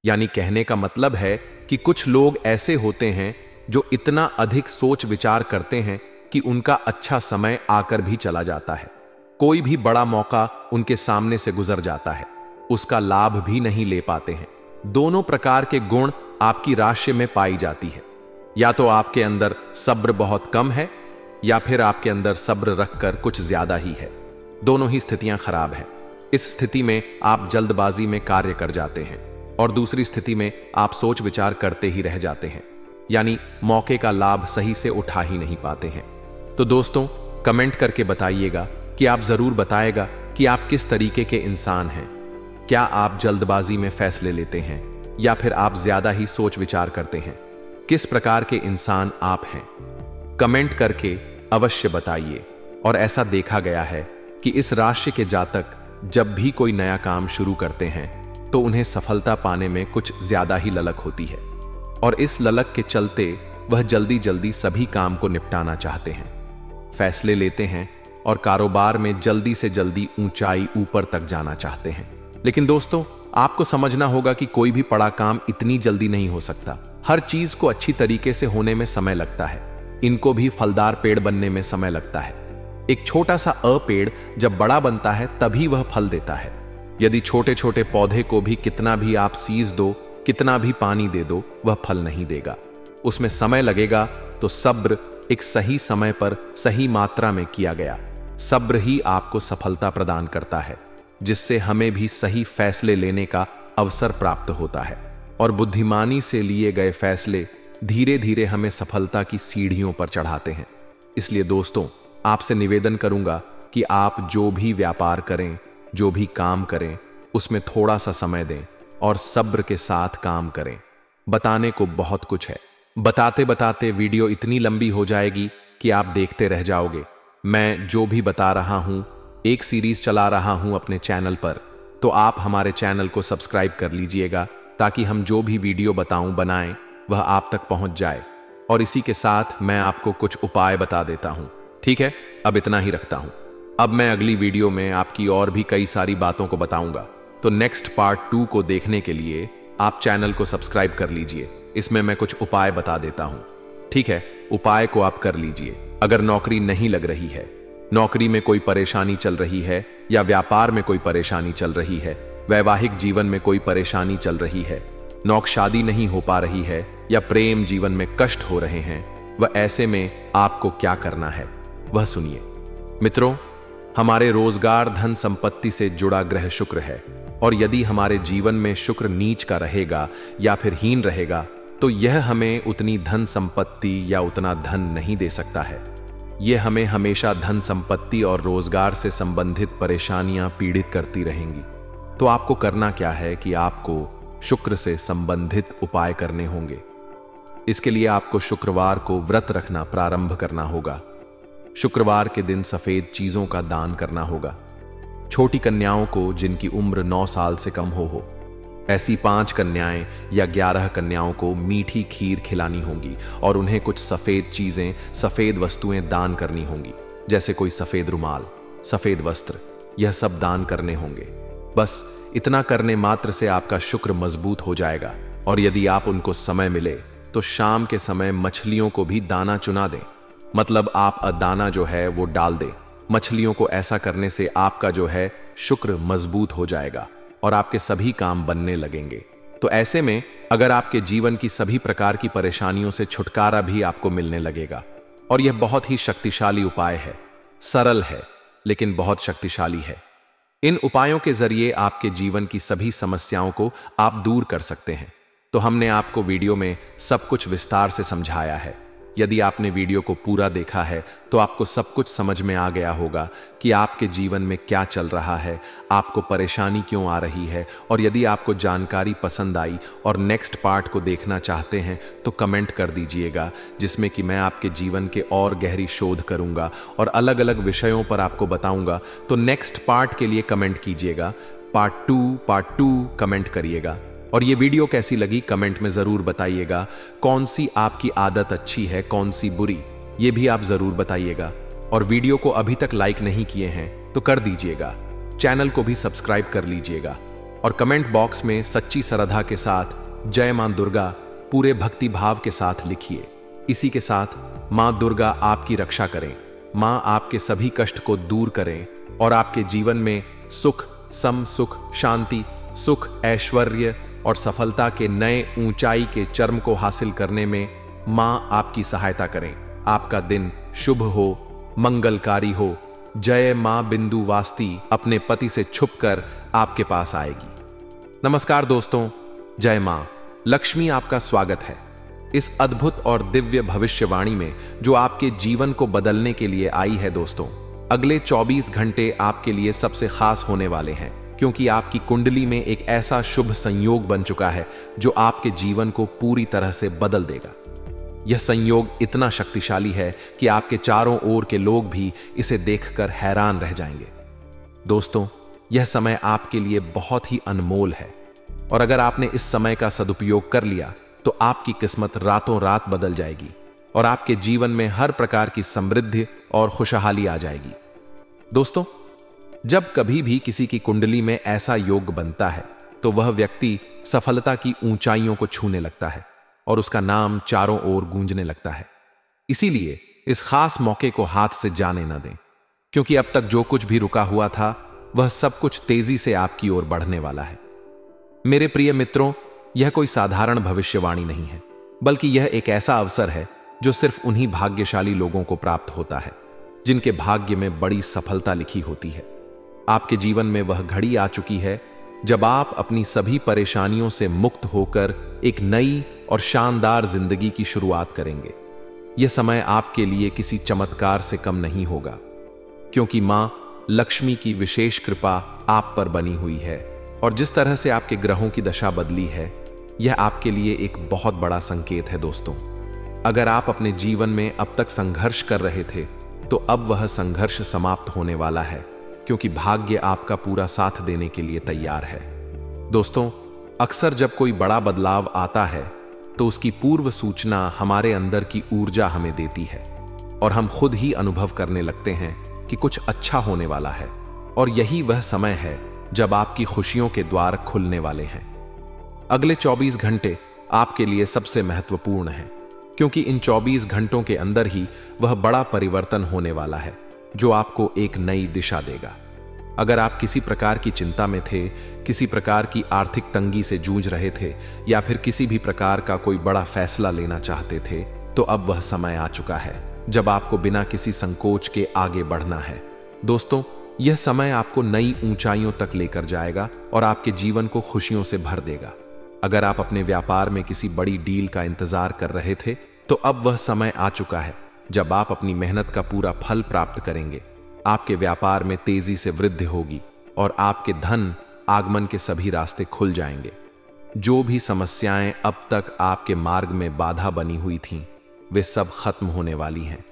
यानी कहने का मतलब है कि कुछ लोग ऐसे होते हैं जो इतना अधिक सोच विचार करते हैं कि उनका अच्छा समय आकर भी चला जाता है। कोई भी बड़ा मौका उनके सामने से गुजर जाता है, उसका लाभ भी नहीं ले पाते हैं। दोनों प्रकार के गुण आपकी राशि में पाई जाती है। या तो आपके अंदर सब्र बहुत कम है, या फिर आपके अंदर सब्र रखकर कुछ ज्यादा ही है। दोनों ही स्थितियां खराब हैं। इस स्थिति में आप जल्दबाजी में कार्य कर जाते हैं और दूसरी स्थिति में आप सोच विचार करते ही रह जाते हैं, यानी मौके का लाभ सही से उठा ही नहीं पाते हैं। तो दोस्तों, कमेंट करके बताइएगा कि आप जरूर बताएगा कि आप किस तरीके के इंसान हैं। क्या आप जल्दबाजी में फैसले लेते हैं या फिर आप ज्यादा ही सोच विचार करते हैं? किस प्रकार के इंसान आप हैं? कमेंट करके अवश्य बताइए। और ऐसा देखा गया है कि इस राशि के जातक जब भी कोई नया काम शुरू करते हैं तो उन्हें सफलता पाने में कुछ ज्यादा ही ललक होती है, और इस ललक के चलते वह जल्दी जल्दी सभी काम को निपटाना चाहते हैं, फैसले लेते हैं और कारोबार में जल्दी से जल्दी ऊंचाई ऊपर तक जाना चाहते हैं। लेकिन दोस्तों, आपको समझना होगा कि कोई भी बड़ा काम इतनी जल्दी नहीं हो सकता। हर चीज को अच्छी तरीके से होने में समय लगता है। इनको भी फलदार पेड़ बनने में समय लगता है। एक छोटा सा पेड़ जब बड़ा बनता है तभी वह फल देता है। यदि छोटे छोटे पौधे को भी कितना भी आप सींच दो, कितना भी पानी दे दो, वह फल नहीं देगा। उसमें समय लगेगा। तो सब्र एक सही समय पर सही मात्रा में किया गया सब्र ही आपको सफलता प्रदान करता है, जिससे हमें भी सही फैसले लेने का अवसर प्राप्त होता है। और बुद्धिमानी से लिए गए फैसले धीरे धीरे हमें सफलता की सीढ़ियों पर चढ़ाते हैं। इसलिए दोस्तों, आपसे निवेदन करूंगा कि आप जो भी व्यापार करें, जो भी काम करें, उसमें थोड़ा सा समय दें और सब्र के साथ काम करें। बताने को बहुत कुछ है। बताते बताते वीडियो इतनी लंबी हो जाएगी कि आप देखते रह जाओगे। मैं जो भी बता रहा हूं, एक सीरीज चला रहा हूं अपने चैनल पर, तो आप हमारे चैनल को सब्सक्राइब कर लीजिएगा ताकि हम जो भी वीडियो बनाएं वह आप तक पहुंच जाए। और इसी के साथ मैं आपको कुछ उपाय बता देता हूं। ठीक है, अब इतना ही रखता हूं। अब मैं अगली वीडियो में आपकी और भी कई सारी बातों को बताऊंगा। तो नेक्स्ट पार्ट 2 को देखने के लिए आप चैनल को सब्सक्राइब कर लीजिए। इसमें मैं कुछ उपाय बता देता हूं। ठीक है, उपाय को आप कर लीजिए। अगर नौकरी नहीं लग रही है, नौकरी में कोई परेशानी चल रही है, या व्यापार में कोई परेशानी चल रही है, वैवाहिक जीवन में कोई परेशानी चल रही है, शादी नहीं हो पा रही है, या प्रेम जीवन में कष्ट हो रहे हैं, वह ऐसे में आपको क्या करना है वह सुनिए। मित्रों, हमारे रोजगार धन संपत्ति से जुड़ा ग्रह शुक्र है, और यदि हमारे जीवन में शुक्र नीच का रहेगा या फिर हीन रहेगा तो यह हमें उतनी धन संपत्ति या उतना धन नहीं दे सकता है। यह हमें हमेशा धन संपत्ति और रोजगार से संबंधित परेशानियां पीड़ित करती रहेंगी। तो आपको करना क्या है कि आपको शुक्र से संबंधित उपाय करने होंगे। इसके लिए आपको शुक्रवार को व्रत रखना प्रारंभ करना होगा। शुक्रवार के दिन सफेद चीजों का दान करना होगा। छोटी कन्याओं को जिनकी उम्र 9 साल से कम हो, ऐसी 5 कन्याएं या 11 कन्याओं को मीठी खीर खिलानी होंगी और उन्हें कुछ सफेद चीजें, सफेद वस्तुएं दान करनी होंगी, जैसे कोई सफेद रुमाल, सफेद वस्त्र, यह सब दान करने होंगे। बस इतना करने मात्र से आपका शुक्र मजबूत हो जाएगा। और यदि आप उनको समय मिले तो शाम के समय मछलियों को भी दाना चुना दें। मतलब आप दाना जो है वो डाल दें मछलियों को। ऐसा करने से आपका जो है शुक्र मजबूत हो जाएगा और आपके सभी काम बनने लगेंगे। तो ऐसे में अगर आपके जीवन की सभी प्रकार की परेशानियों से छुटकारा भी आपको मिलने लगेगा। और यह बहुत ही शक्तिशाली उपाय है, सरल है लेकिन बहुत शक्तिशाली है। इन उपायों के जरिए आपके जीवन की सभी समस्याओं को आप दूर कर सकते हैं। तो हमने आपको वीडियो में सब कुछ विस्तार से समझाया है। यदि आपने वीडियो को पूरा देखा है तो आपको सब कुछ समझ में आ गया होगा कि आपके जीवन में क्या चल रहा है, आपको परेशानी क्यों आ रही है। और यदि आपको जानकारी पसंद आई और नेक्स्ट पार्ट को देखना चाहते हैं तो कमेंट कर दीजिएगा, जिसमें कि मैं आपके जीवन के और गहरी शोध करूंगा और अलग अलग विषयों पर आपको बताऊंगा। तो नेक्स्ट पार्ट के लिए कमेंट कीजिएगा। पार्ट 2 कमेंट करिएगा। और ये वीडियो कैसी लगी कमेंट में जरूर बताइएगा। कौन सी आपकी आदत अच्छी है, कौन सी बुरी, ये भी आप जरूर बताइएगा। और वीडियो को अभी तक लाइक नहीं किए हैं तो कर दीजिएगा। चैनल को भी सब्सक्राइब कर लीजिएगा। और कमेंट बॉक्स में सच्ची श्रद्धा के साथ जय मां दुर्गा पूरे भक्ति भाव के साथ लिखिए। इसी के साथ मां दुर्गा आपकी रक्षा करें, मां आपके सभी कष्ट को दूर करें और आपके जीवन में सुख, सुख, शांति, सुख, ऐश्वर्य और सफलता के नए ऊंचाई के चरम को हासिल करने में मां आपकी सहायता करें। आपका दिन शुभ हो, मंगलकारी हो। जय मां बिंदुवास्ती अपने पति से छुपकर आपके पास आएगी। नमस्कार दोस्तों, जय मां लक्ष्मी आपका स्वागत है इस अद्भुत और दिव्य भविष्यवाणी में जो आपके जीवन को बदलने के लिए आई है। दोस्तों, अगले 24 घंटे आपके लिए सबसे खास होने वाले हैं, क्योंकि आपकी कुंडली में एक ऐसा शुभ संयोग बन चुका है जो आपके जीवन को पूरी तरह से बदल देगा। यह संयोग इतना शक्तिशाली है कि आपके चारों ओर के लोग भी इसे देखकर हैरान रह जाएंगे। दोस्तों, यह समय आपके लिए बहुत ही अनमोल है और अगर आपने इस समय का सदुपयोग कर लिया तो आपकी किस्मत रातों रात बदल जाएगी और आपके जीवन में हर प्रकार की समृद्धि और खुशहाली आ जाएगी। दोस्तों, जब कभी भी किसी की कुंडली में ऐसा योग बनता है तो वह व्यक्ति सफलता की ऊंचाइयों को छूने लगता है और उसका नाम चारों ओर गूंजने लगता है। इसीलिए इस खास मौके को हाथ से जाने न दें, क्योंकि अब तक जो कुछ भी रुका हुआ था वह सब कुछ तेजी से आपकी ओर बढ़ने वाला है। मेरे प्रिय मित्रों, यह कोई साधारण भविष्यवाणी नहीं है, बल्कि यह एक ऐसा अवसर है जो सिर्फ उन्हीं भाग्यशाली लोगों को प्राप्त होता है जिनके भाग्य में बड़ी सफलता लिखी होती है। आपके जीवन में वह घड़ी आ चुकी है जब आप अपनी सभी परेशानियों से मुक्त होकर एक नई और शानदार जिंदगी की शुरुआत करेंगे। यह समय आपके लिए किसी चमत्कार से कम नहीं होगा, क्योंकि मां लक्ष्मी की विशेष कृपा आप पर बनी हुई है और जिस तरह से आपके ग्रहों की दशा बदली है, यह आपके लिए एक बहुत बड़ा संकेत है। दोस्तों, अगर आप अपने जीवन में अब तक संघर्ष कर रहे थे तो अब वह संघर्ष समाप्त होने वाला है, क्योंकि भाग्य आपका पूरा साथ देने के लिए तैयार है। दोस्तों, अक्सर जब कोई बड़ा बदलाव आता है तो उसकी पूर्व सूचना हमारे अंदर की ऊर्जा हमें देती है और हम खुद ही अनुभव करने लगते हैं कि कुछ अच्छा होने वाला है। और यही वह समय है जब आपकी खुशियों के द्वार खुलने वाले हैं। अगले 24 घंटे आपके लिए सबसे महत्वपूर्ण हैं, क्योंकि इन 24 घंटों के अंदर ही वह बड़ा परिवर्तन होने वाला है जो आपको एक नई दिशा देगा। अगर आप किसी प्रकार की चिंता में थे, किसी प्रकार की आर्थिक तंगी से जूझ रहे थे या फिर किसी भी प्रकार का कोई बड़ा फैसला लेना चाहते थे, तो अब वह समय आ चुका है जब आपको बिना किसी संकोच के आगे बढ़ना है। दोस्तों, यह समय आपको नई ऊंचाइयों तक लेकर जाएगा और आपके जीवन को खुशियों से भर देगा। अगर आप अपने व्यापार में किसी बड़ी डील का इंतजार कर रहे थे तो अब वह समय आ चुका है जब आप अपनी मेहनत का पूरा फल प्राप्त करेंगे। आपके व्यापार में तेजी से वृद्धि होगी और आपके धन आगमन के सभी रास्ते खुल जाएंगे। जो भी समस्याएं अब तक आपके मार्ग में बाधा बनी हुई थीं, वे सब खत्म होने वाली हैं।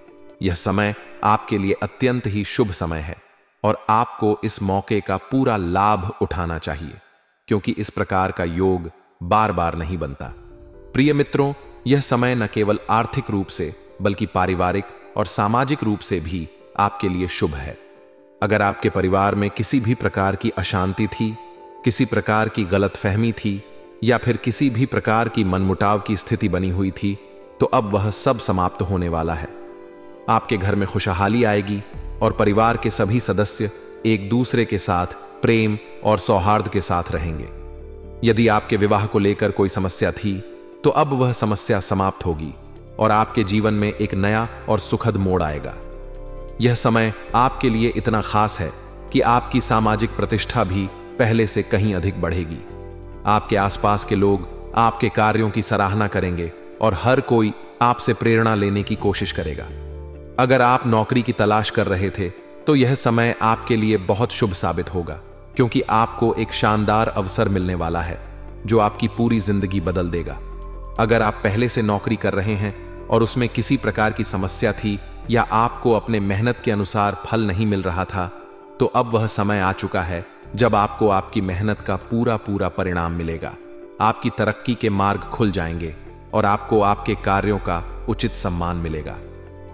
यह समय आपके लिए अत्यंत ही शुभ समय है और आपको इस मौके का पूरा लाभ उठाना चाहिए, क्योंकि इस प्रकार का योग बार बार नहीं बनता। प्रिय मित्रों, यह समय न केवल आर्थिक रूप से बल्कि पारिवारिक और सामाजिक रूप से भी आपके लिए शुभ है। अगर आपके परिवार में किसी भी प्रकार की अशांति थी, किसी प्रकार की गलतफहमी थी या फिर किसी भी प्रकार की मनमुटाव की स्थिति बनी हुई थी, तो अब वह सब समाप्त होने वाला है। आपके घर में खुशहाली आएगी और परिवार के सभी सदस्य एक दूसरे के साथ प्रेम और सौहार्द के साथ रहेंगे। यदि आपके विवाह को लेकर कोई समस्या थी तो अब वह समस्या समाप्त होगी और आपके जीवन में एक नया और सुखद मोड़ आएगा। यह समय आपके लिए इतना खास है कि आपकी सामाजिक प्रतिष्ठा भी पहले से कहीं अधिक बढ़ेगी। आपके आसपास के लोग आपके कार्यों की सराहना करेंगे और हर कोई आपसे प्रेरणा लेने की कोशिश करेगा। अगर आप नौकरी की तलाश कर रहे थे तो यह समय आपके लिए बहुत शुभ साबित होगा, क्योंकि आपको एक शानदार अवसर मिलने वाला है जो आपकी पूरी जिंदगी बदल देगा। अगर आप पहले से नौकरी कर रहे हैं और उसमें किसी प्रकार की समस्या थी या आपको अपने मेहनत के अनुसार फल नहीं मिल रहा था, तो अब वह समय आ चुका है जब आपको आपकी मेहनत का पूरा परिणाम मिलेगा। आपकी तरक्की के मार्ग खुल जाएंगे और आपको आपके कार्यों का उचित सम्मान मिलेगा।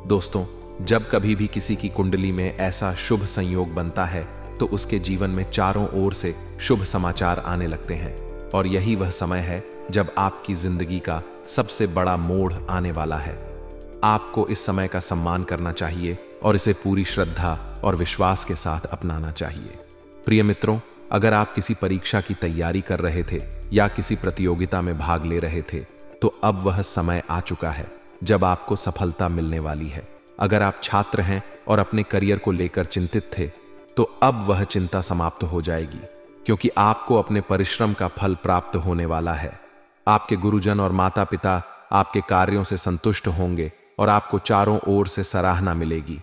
दोस्तों, जब कभी भी किसी की कुंडली में ऐसा शुभ संयोग बनता है तो उसके जीवन में चारों ओर से शुभ समाचार आने लगते हैं। और यही वह समय है जब आपकी जिंदगी का सबसे बड़ा मोड़ आने वाला है। आपको इस समय का सम्मान करना चाहिए और इसे पूरी श्रद्धा और विश्वास के साथ अपनाना चाहिए। प्रिय मित्रों, अगर आप किसी परीक्षा की तैयारी कर रहे थे या किसी प्रतियोगिता में भाग ले रहे थे, तो अब वह समय आ चुका है जब आपको सफलता मिलने वाली है। अगर आप छात्र हैं और अपने करियर को लेकर चिंतित थे, तो अब वह चिंता समाप्त हो जाएगी, क्योंकि आपको अपने परिश्रम का फल प्राप्त होने वाला है। आपके गुरुजन और माता पिता आपके कार्यों से संतुष्ट होंगे और आपको चारों ओर से सराहना मिलेगी।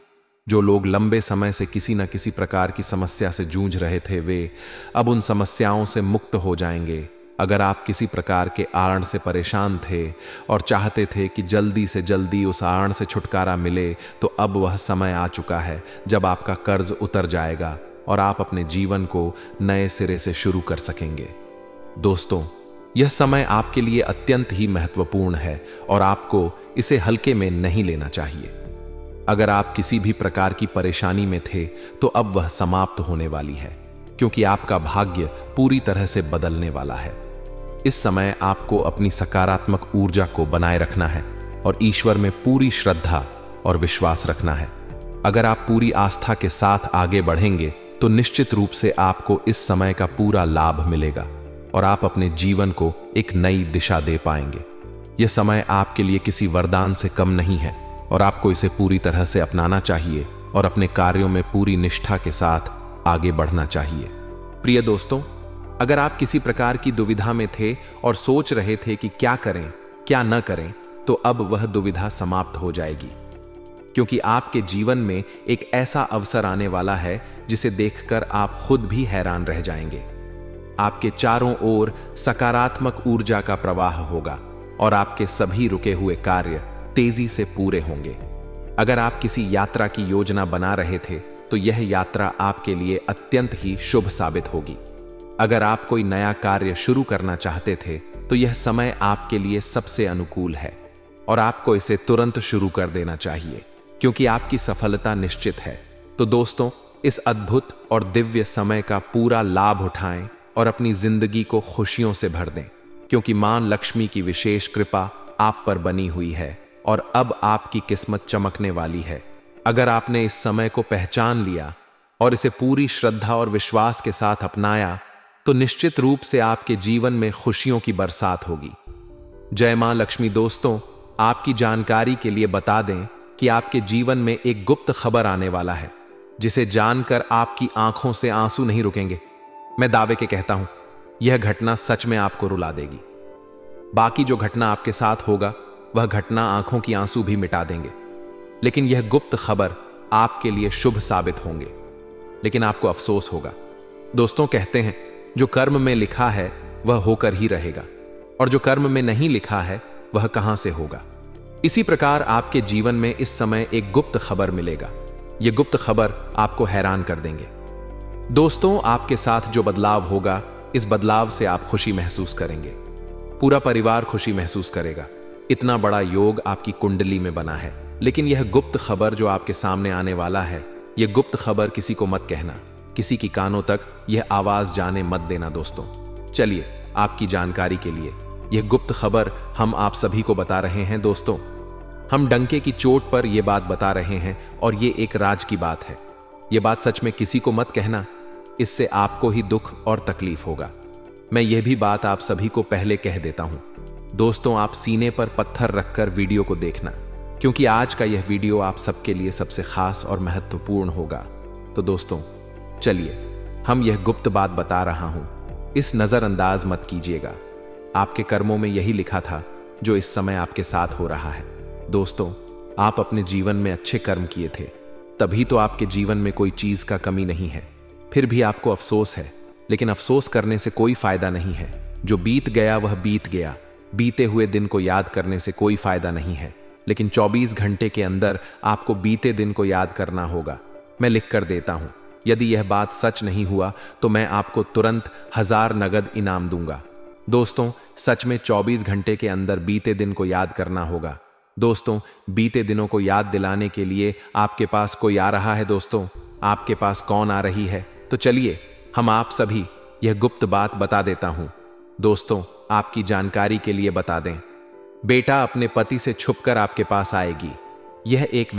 जो लोग लंबे समय से किसी न किसी प्रकार की समस्या से जूझ रहे थे, वे अब उन समस्याओं से मुक्त हो जाएंगे। अगर आप किसी प्रकार के आड़ से परेशान थे और चाहते थे कि जल्दी से जल्दी उस आड़ से छुटकारा मिले, तो अब वह समय आ चुका है जब आपका कर्ज उतर जाएगा और आप अपने जीवन को नए सिरे से शुरू कर सकेंगे। दोस्तों, यह समय आपके लिए अत्यंत ही महत्वपूर्ण है और आपको इसे हल्के में नहीं लेना चाहिए। अगर आप किसी भी प्रकार की परेशानी में थे, तो अब वह समाप्त होने वाली है, क्योंकि आपका भाग्य पूरी तरह से बदलने वाला है। इस समय आपको अपनी सकारात्मक ऊर्जा को बनाए रखना है और ईश्वर में पूरी श्रद्धा और विश्वास रखना है। अगर आप पूरी आस्था के साथ आगे बढ़ेंगे, तो निश्चित रूप से आपको इस समय का पूरा लाभ मिलेगा और आप अपने जीवन को एक नई दिशा दे पाएंगे। यह समय आपके लिए किसी वरदान से कम नहीं है और आपको इसे पूरी तरह से अपनाना चाहिए और अपने कार्यों में पूरी निष्ठा के साथ आगे बढ़ना चाहिए। प्रिय दोस्तों, अगर आप किसी प्रकार की दुविधा में थे और सोच रहे थे कि क्या करें क्या न करें, तो अब वह दुविधा समाप्त हो जाएगी, क्योंकि आपके जीवन में एक ऐसा अवसर आने वाला है जिसे देखकर आप खुद भी हैरान रह जाएंगे। आपके चारों ओर सकारात्मक ऊर्जा का प्रवाह होगा और आपके सभी रुके हुए कार्य तेजी से पूरे होंगे। अगर आप किसी यात्रा की योजना बना रहे थे, तो यह यात्रा आपके लिए अत्यंत ही शुभ साबित होगी। अगर आप कोई नया कार्य शुरू करना चाहते थे, तो यह समय आपके लिए सबसे अनुकूल है और आपको इसे तुरंत शुरू कर देना चाहिए, क्योंकि आपकी सफलता निश्चित है। तो दोस्तों, इस अद्भुत और दिव्य समय का पूरा लाभ उठाएं और अपनी जिंदगी को खुशियों से भर दें, क्योंकि मां लक्ष्मी की विशेष कृपा आप पर बनी हुई है और अब आपकी किस्मत चमकने वाली है। अगर आपने इस समय को पहचान लिया और इसे पूरी श्रद्धा और विश्वास के साथ अपनाया, तो निश्चित रूप से आपके जीवन में खुशियों की बरसात होगी। जय मां लक्ष्मी। दोस्तों, आपकी जानकारी के लिए बता दें कि आपके जीवन में एक गुप्त खबर आने वाला है, जिसे जानकर आपकी आंखों से आंसू नहीं रुकेंगे। मैं दावे के कहता हूं, यह घटना सच में आपको रुला देगी। बाकी जो घटना आपके साथ होगा, वह घटना आंखों की आंसू भी मिटा देंगे, लेकिन यह गुप्त खबर आपके लिए शुभ साबित होंगे। लेकिन आपको अफसोस होगा। दोस्तों, कहते हैं जो कर्म में लिखा है वह होकर ही रहेगा, और जो कर्म में नहीं लिखा है वह कहां से होगा। इसी प्रकार आपके जीवन में इस समय एक गुप्त खबर मिलेगा। यह गुप्त खबर आपको हैरान कर देंगे। दोस्तों, आपके साथ जो बदलाव होगा, इस बदलाव से आप खुशी महसूस करेंगे। पूरा परिवार खुशी महसूस करेगा। इतना बड़ा योग आपकी कुंडली में बना है। लेकिन यह गुप्त खबर जो आपके सामने आने वाला है, यह गुप्त खबर किसी को मत कहना, किसी की कानों तक यह आवाज जाने मत देना। दोस्तों, चलिए आपकी जानकारी के लिए यह गुप्त खबर हम आप सभी को बता रहे हैं। दोस्तों, हम डंके की चोट पर यह बात बता रहे हैं और यह एक राज की बात है। यह बात सच में किसी को मत कहना, इससे आपको ही दुख और तकलीफ होगा। मैं यह भी बात आप सभी को पहले कह देता हूं। दोस्तों, आप सीने पर पत्थर रखकर वीडियो को देखना, क्योंकि आज का यह वीडियो आप सबके लिए सबसे खास और महत्वपूर्ण होगा। तो दोस्तों, चलिए हम यह गुप्त बात बता रहा हूं, इस नजरअंदाज मत कीजिएगा। आपके कर्मों में यही लिखा था जो इस समय आपके साथ हो रहा है। दोस्तों, आप अपने जीवन में अच्छे कर्म किए थे, तभी तो आपके जीवन में कोई चीज का कमी नहीं है। फिर भी आपको अफसोस है, लेकिन अफसोस करने से कोई फायदा नहीं है। जो बीत गया वह बीत गया। बीते हुए दिन को याद करने से कोई फायदा नहीं है, लेकिन 24 घंटे के अंदर आपको बीते दिन को याद करना होगा। मैं लिख कर देता हूं, यदि यह बात सच नहीं हुआ तो मैं आपको तुरंत 1000 नगद इनाम दूंगा। दोस्तों, सच में 24 घंटे के अंदर बीते दिन को याद करना होगा। दोस्तों, बीते दिनों को याद दिलाने के लिए आपके पास कोई आ रहा है। दोस्तों, आपके पास कौन आ रही है? तो चलिए हम आप सभी यह गुप्त बात बता देता हूं। दोस्तों, आपकी जानकारी के लिए बता दें, बेटा अपने पति से छुपकर आपके पास आएगी। यह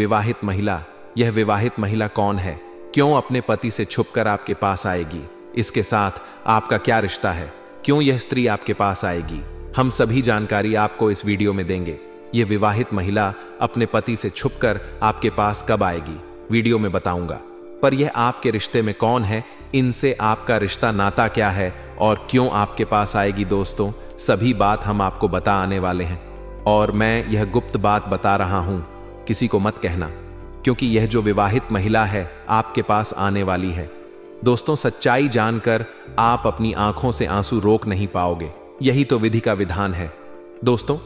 विवाहित महिला कौन है, क्यों अपने पति से छुपकर आपके पास आएगी, इसके साथ आपका क्या रिश्ता है, क्यों यह स्त्री आपके पास आएगी, हम सभी जानकारी आपको इस वीडियो में देंगे। यह विवाहित महिला अपने पति से छुपकर आपके पास कब आएगी, वीडियो में बताऊंगा। पर यह आपके रिश्ते में कौन है, इनसे आपका रिश्ता नाता क्या है और क्यों आपके पास आएगी, दोस्तों सभी बात हम आपको बता आने वाले हैं। और मैं यह गुप्त बात बता रहा हूं, किसी को मत कहना, क्योंकि यह जो विवाहित महिला है आपके पास आने वाली है। दोस्तों, सच्चाई जानकर आप अपनी आंखों से आंसू रोक नहीं पाओगे, यही तो विधि का विधान है। दोस्तों,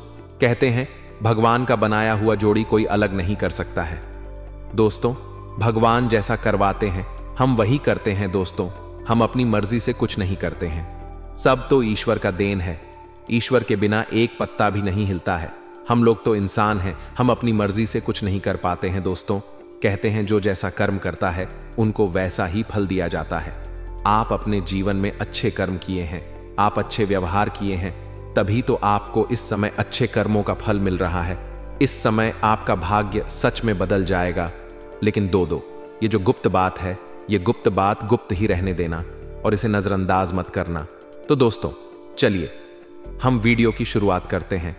कहते हैं भगवान का बनाया हुआ जोड़ी कोई अलग नहीं कर सकता है। दोस्तों, भगवान जैसा करवाते हैं हम वही करते हैं। दोस्तों, हम अपनी मर्जी से कुछ नहीं करते हैं, सब तो ईश्वर का देन है। ईश्वर के बिना एक पत्ता भी नहीं हिलता है। हम लोग तो इंसान हैं, हम अपनी मर्जी से कुछ नहीं कर पाते हैं। दोस्तों, कहते हैं जो जैसा कर्म करता है उनको वैसा ही फल दिया जाता है। आप अपने जीवन में अच्छे कर्म किए हैं, आप अच्छे व्यवहार किए हैं, तभी तो आपको इस समय अच्छे कर्मों का फल मिल रहा है। इस समय आपका भाग्य सच में बदल जाएगा। लेकिन ये जो गुप्त बात है, ये गुप्त बात गुप्त ही रहने देना और इसे नजरअंदाज मत करना। तो दोस्तों, चलिए हम वीडियो की शुरुआत करते हैं,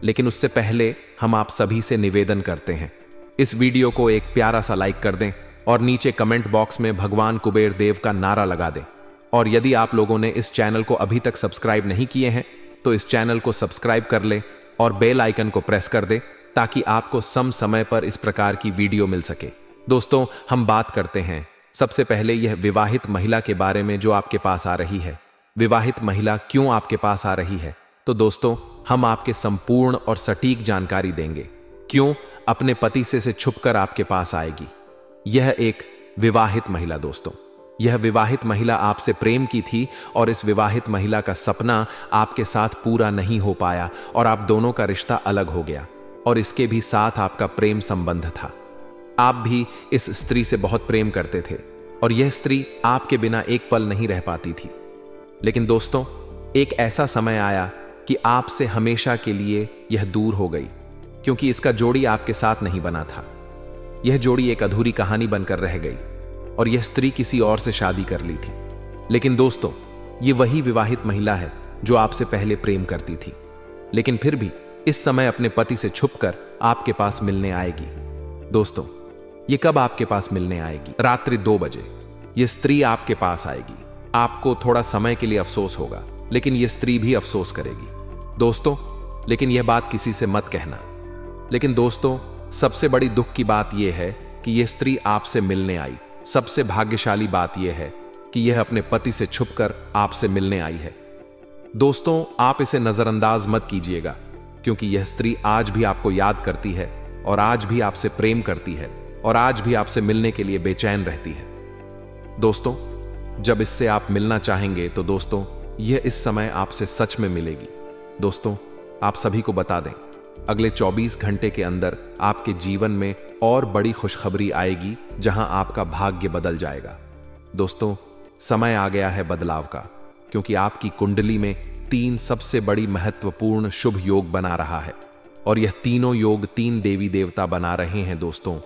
लेकिन उससे पहले हम आप सभी से निवेदन करते हैं, इस वीडियो को एक प्यारा सा लाइक कर दें और नीचे कमेंट बॉक्स में भगवान कुबेर देव का नारा लगा दें। और यदि आप लोगों ने इस चैनल को अभी तक सब्सक्राइब नहीं किए हैं तो इस चैनल को सब्सक्राइब कर ले और बेल आइकन को प्रेस कर दे, ताकि आपको समय पर इस प्रकार की वीडियो मिल सके। दोस्तों, हम बात करते हैं सबसे पहले यह विवाहित महिला के बारे में जो आपके पास आ रही है। विवाहित महिला क्यों आपके पास आ रही है, तो दोस्तों हम आपके संपूर्ण और सटीक जानकारी देंगे, क्यों अपने पति से छुपकर आपके पास आएगी। यह एक विवाहित महिला, दोस्तों यह विवाहित महिला आपसे प्रेम की थी और इस विवाहित महिला का सपना आपके साथ पूरा नहीं हो पाया और आप दोनों का रिश्ता अलग हो गया और इसके भी साथ आपका प्रेम संबंध था। आप भी इस स्त्री से बहुत प्रेम करते थे और यह स्त्री आपके बिना एक पल नहीं रह पाती थी। लेकिन दोस्तों, एक ऐसा समय आया कि आपसे हमेशा के लिए यह दूर हो गई, क्योंकि इसका जोड़ी आपके साथ नहीं बना था। यह जोड़ी एक अधूरी कहानी बनकर रह गई और यह स्त्री किसी और से शादी कर ली थी। लेकिन दोस्तों, ये वही विवाहित महिला है जो आपसे पहले प्रेम करती थी, लेकिन फिर भी इस समय अपने पति से छुपकर आपके पास मिलने आएगी। दोस्तों, ये कब आपके पास मिलने आएगी? रात्रि 2 बजे यह स्त्री आपके पास आएगी। आपको थोड़ा समय के लिए अफसोस होगा, लेकिन यह स्त्री भी अफसोस करेगी। दोस्तों, लेकिन यह बात किसी से मत कहना। लेकिन दोस्तों, सबसे बड़ी दुख की बात यह है कि यह स्त्री आपसे मिलने आई। सबसे भाग्यशाली बात यह है कि यह अपने पति से छुपकर आपसे मिलने आई है। दोस्तों, आप इसे नजरअंदाज मत कीजिएगा, क्योंकि यह स्त्री आज भी आपको याद करती है और आज भी आपसे प्रेम करती है और आज भी आपसे मिलने के लिए बेचैन रहती है। दोस्तों, जब इससे आप मिलना चाहेंगे तो दोस्तों यह इस समय आपसे सच में मिलेगी। दोस्तों, आप सभी को बता दें, अगले 24 घंटे के अंदर आपके जीवन में और बड़ी खुशखबरी आएगी, जहां आपका भाग्य बदल जाएगा। दोस्तों, समय आ गया है बदलाव का, क्योंकि आपकी कुंडली में 3 सबसे बड़ी महत्वपूर्ण शुभ योग बना रहा है और यह तीनों योग 3 देवी देवता बना रहे हैं। दोस्तों,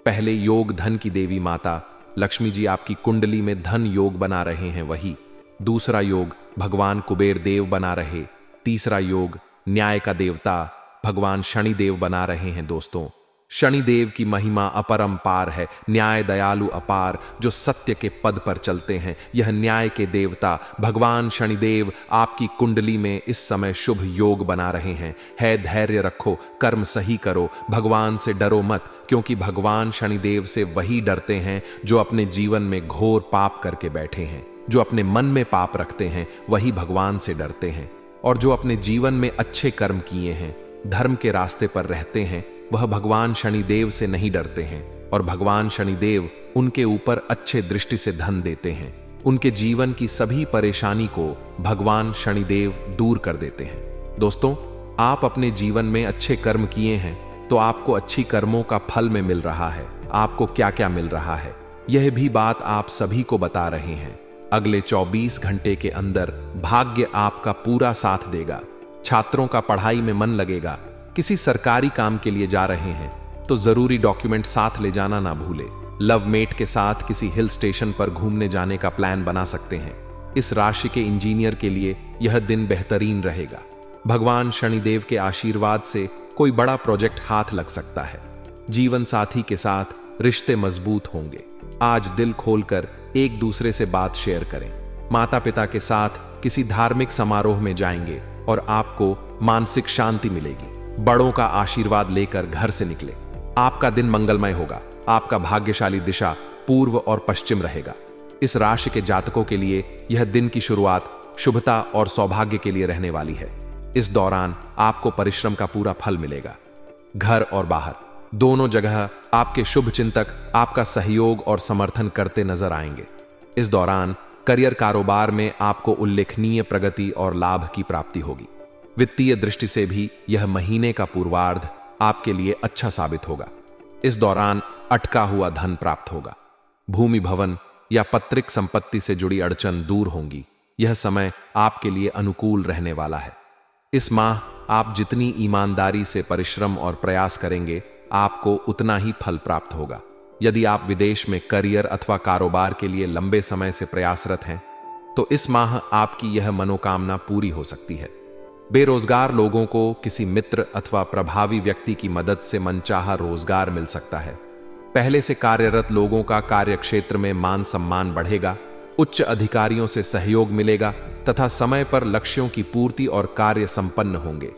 पहले योग धन की देवी माता लक्ष्मी जी आपकी कुंडली में धन योग बना रहे हैं, वही दूसरा योग भगवान कुबेर देव बना रहे, तीसरा योग न्याय का देवता भगवान शनिदेव बना रहे हैं। दोस्तों, शनिदेव की महिमा अपरंपार है, न्याय दयालु अपार, जो सत्य के पद पर चलते हैं। यह न्याय के देवता भगवान शनिदेव आपकी कुंडली में इस समय शुभ योग बना रहे हैं। है धैर्य रखो, कर्म सही करो, भगवान से डरो मत, क्योंकि भगवान शनिदेव से वही डरते हैं जो अपने जीवन में घोर पाप करके बैठे हैं। जो अपने मन में पाप रखते हैं वही भगवान से डरते हैं, और जो अपने जीवन में अच्छे कर्म किए हैं, धर्म के रास्ते पर रहते हैं, वह भगवान शनिदेव से नहीं डरते हैं। और भगवान शनिदेव उनके ऊपर अच्छे दृष्टि से धन देते हैं। उनके जीवन की सभी परेशानी को भगवान शनिदेव दूर कर देते हैं। दोस्तों, आप अपने जीवन में अच्छे कर्म किए हैं तो आपको अच्छी कर्मों का फल में मिल रहा है। आपको क्या क्या मिल रहा है? यह भी बात आप सभी को बता रहे हैं। अगले 24 घंटे के अंदर भाग्य आपका पूरा साथ देगा। छात्रों का पढ़ाई में मन लगेगा। किसी सरकारी काम के लिए जा रहे हैं तो जरूरी डॉक्यूमेंट साथ ले जाना ना भूले। लव मेट के साथ किसी हिल स्टेशन पर घूमने जाने का प्लान बना सकते हैं। इस राशि के इंजीनियर के लिए यह दिन बेहतरीन रहेगा। भगवान शनिदेव के आशीर्वाद से कोई बड़ा प्रोजेक्ट हाथ लग सकता है। जीवन साथी के साथ रिश्ते मजबूत होंगे। आज दिल खोलकर एक दूसरे से बात शेयर करें। माता पिता के साथ किसी धार्मिक समारोह में जाएंगे और आपको मानसिक शांति मिलेगी। बड़ों का आशीर्वाद लेकर घर से निकले। आपका दिन मंगलमय होगा। आपका भाग्यशाली दिशा पूर्व और पश्चिम रहेगा। इस राशि के जातकों के लिए यह दिन की शुरुआत शुभता और सौभाग्य के लिए रहने वाली है। इस दौरान आपको परिश्रम का पूरा फल मिलेगा। घर और बाहर दोनों जगह आपके शुभ चिंतक आपका सहयोग और समर्थन करते नजर आएंगे। इस दौरान करियर कारोबार में आपको उल्लेखनीय प्रगति और लाभ की प्राप्ति होगी। वित्तीय दृष्टि से भी यह महीने का पूर्वार्ध आपके लिए अच्छा साबित होगा। इस दौरान अटका हुआ धन प्राप्त होगा। भूमि भवन या पैतृक संपत्ति से जुड़ी अड़चन दूर होंगी। यह समय आपके लिए अनुकूल रहने वाला है। इस माह आप जितनी ईमानदारी से परिश्रम और प्रयास करेंगे, आपको उतना ही फल प्राप्त होगा। यदि आप विदेश में करियर अथवा कारोबार के लिए लंबे समय से प्रयासरत हैं, तो इस माह आपकी यह मनोकामना पूरी हो सकती है। बेरोजगार लोगों को किसी मित्र अथवा प्रभावी व्यक्ति की मदद से मनचाहा रोजगार मिल सकता है। पहले से कार्यरत लोगों का कार्यक्षेत्र में मान सम्मान बढ़ेगा। उच्च अधिकारियों से सहयोग मिलेगा तथा समय पर लक्ष्यों की पूर्ति और कार्य संपन्न होंगे।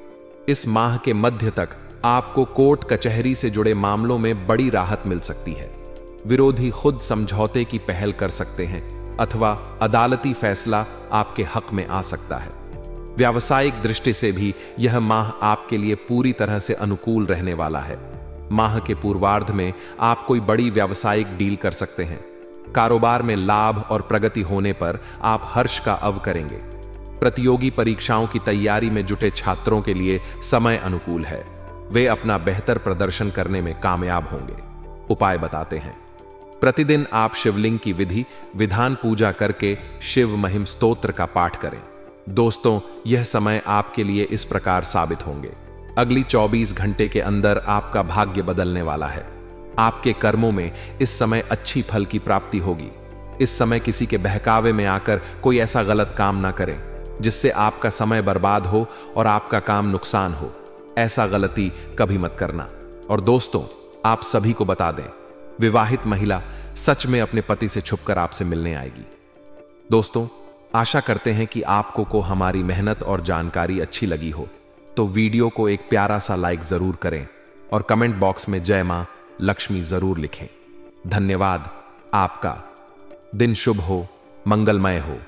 इस माह के मध्य तक आपको कोर्ट कचहरी से जुड़े मामलों में बड़ी राहत मिल सकती है। विरोधी खुद समझौते की पहल कर सकते हैं अथवा अदालती फैसला आपके हक में आ सकता है। व्यावसायिक दृष्टि से भी यह माह आपके लिए पूरी तरह से अनुकूल रहने वाला है। माह के पूर्वार्ध में आप कोई बड़ी व्यावसायिक डील कर सकते हैं। कारोबार में लाभ और प्रगति होने पर आप हर्ष का अव करेंगे। प्रतियोगी परीक्षाओं की तैयारी में जुटे छात्रों के लिए समय अनुकूल है। वे अपना बेहतर प्रदर्शन करने में कामयाब होंगे। उपाय बताते हैं। प्रतिदिन आप शिवलिंग की विधि विधान पूजा करके शिव महिम स्तोत्र का पाठ करें। दोस्तों, यह समय आपके लिए इस प्रकार साबित होंगे। अगली 24 घंटे के अंदर आपका भाग्य बदलने वाला है। आपके कर्मों में इस समय अच्छी फल की प्राप्ति होगी। इस समय किसी के बहकावे में आकर कोई ऐसा गलत काम ना करें जिससे आपका समय बर्बाद हो और आपका काम नुकसान हो। ऐसा गलती कभी मत करना। और दोस्तों, आप सभी को बता दें, विवाहित महिला सच में अपने पति से छुपकर आपसे मिलने आएगी। दोस्तों, आशा करते हैं कि आपको को हमारी मेहनत और जानकारी अच्छी लगी हो, तो वीडियो को एक प्यारा सा लाइक जरूर करें और कमेंट बॉक्स में जय मां लक्ष्मी जरूर लिखें। धन्यवाद। आपका दिन शुभ हो, मंगलमय हो।